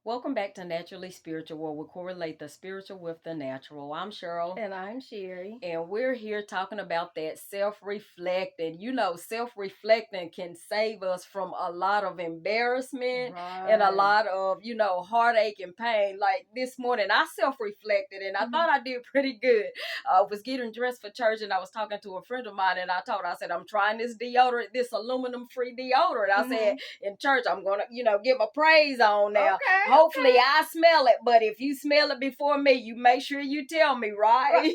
Welcome back to Naturally Spiritual, where we correlate the spiritual with the natural. I'm Cheryl. And I'm Sherry. And we're here talking about that self-reflecting. Self-reflecting can save us from a lot of embarrassment and a lot of, heartache and pain. Like this morning, I self-reflected and I thought I did pretty good. I was getting dressed for church and I was talking to a friend of mine and I said, I'm trying this deodorant, this aluminum-free deodorant. I said, in church, I'm going to, give a praise on now. Hopefully I smell it, but if you smell it before me, you make sure you tell me, right?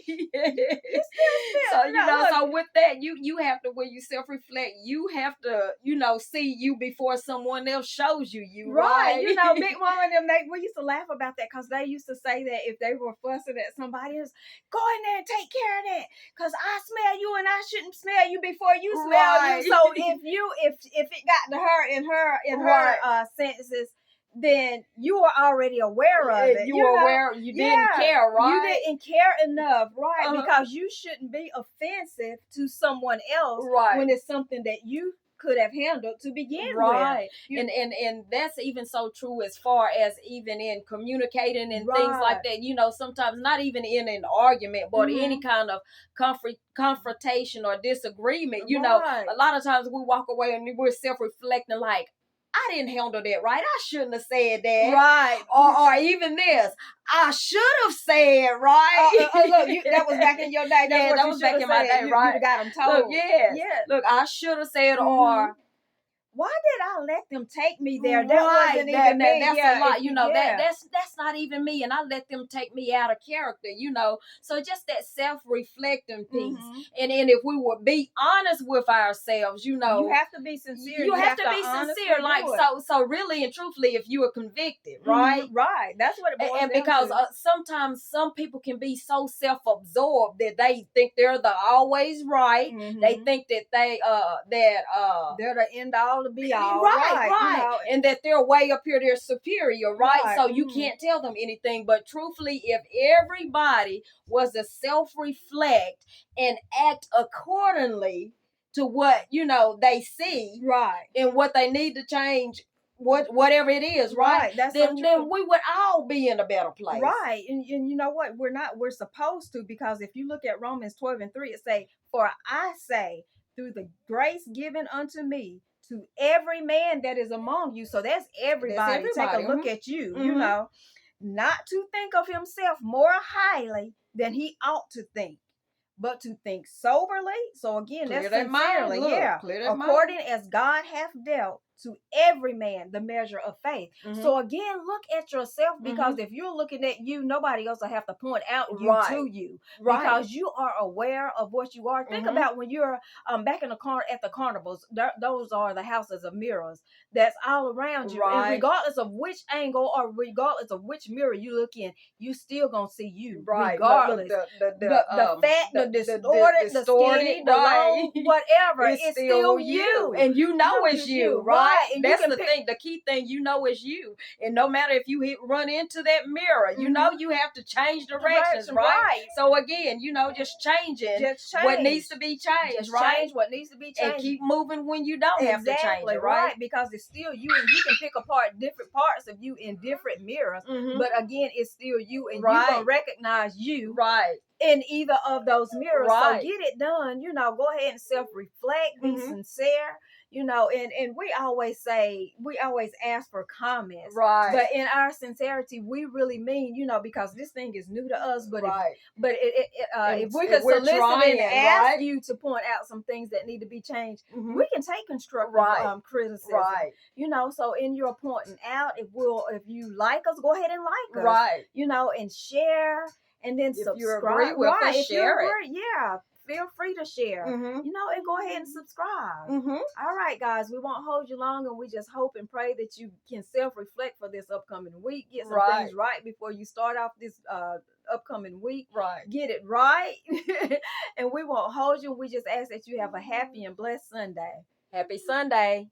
So so with that, you have to, when you self-reflect, you have to, see you before someone else shows you, right? Big Mama and them, we used to laugh about that because they used to say that if they were fussing at somebody else, go in there and take care of that because I smell you and I shouldn't smell you before you smell you. So if it got to her in her senses, then you were already aware of it. You were aware. You didn't care, right? You didn't care enough, right? Because you shouldn't be offensive to someone else, right, when it's something that you could have handled to begin right. with. And that's even so true as far as even in communicating and things like that. Sometimes not even in an argument, but any kind of confrontation or disagreement. A lot of times we walk away and we're self-reflecting like, I didn't handle that right. I shouldn't have said that. Right. Or even this. I should have said, right? Look, that was back in your day. That was back in my day, right? You got them told. Look, Look, I should have said, or why did I let them take me there? That wasn't even me. That's a lot. That's not even me, and I let them take me out of character. So just that self-reflecting piece, and if we would be honest with ourselves, you have to be sincere. You have to be sincere, like so really and truthfully, if you are convicted, right? Right. That's what it boils and down because to. Sometimes some people can be so self-absorbed that they think they're the always right. They think that they're the end all to be all. Right. And that they're way up here, they're superior, right? So you can't tell them anything. But truthfully, if everybody was to self-reflect and act accordingly to what they see, right, and what they need to change, whatever it is, right? Then we would all be in a better place, right? And you know what? We're supposed to, because if you look at Romans 12:3, it say, "For I say, through the grace given unto me, to every man that is among you." So that's everybody. Take a look at you. Not to think of himself more highly than he ought to think, but to think soberly. So again, that's sincerely, according as God hath dealt to every man the measure of faith. So again, look at yourself, because if you're looking at you, nobody else will have to point out you to you, because you are aware of what you are. Think about when you're back in the at the carnivals. Those are the houses of mirrors that's all around you, and regardless of which angle or regardless of which mirror you look in, you still gonna see you, regardless. The fat, the distorted, the skinny, the low, whatever, it's still you, and it's you, right? And that's the thing. The key thing, is you, and no matter if you run into that mirror, you have to change directions, right? So again, just changing what needs to be changed, right? Change what needs to be changed, and keep moving when you don't have to change it, right? Because it's still you, and you can pick apart different parts of you in different mirrors, but again, it's still you, and you gonna recognize you, in either of those mirrors. So get it done. Go ahead and self-reflect, be sincere. And we always ask for comments, but in our sincerity, we really mean, because this thing is new to us. But if we could solicit and ask you to point out some things that need to be changed, we can take constructive criticism. So in your pointing out, if you like us, go ahead and like us. And share, and then subscribe. If you agree with us, share it. Feel free to share, and go ahead and subscribe. All right, guys, we won't hold you long, and we just hope and pray that you can self-reflect for this upcoming week. Get some things right before you start off this upcoming week. Get it right. And we won't hold you. We just ask that you have a happy and blessed Sunday. Happy Sunday.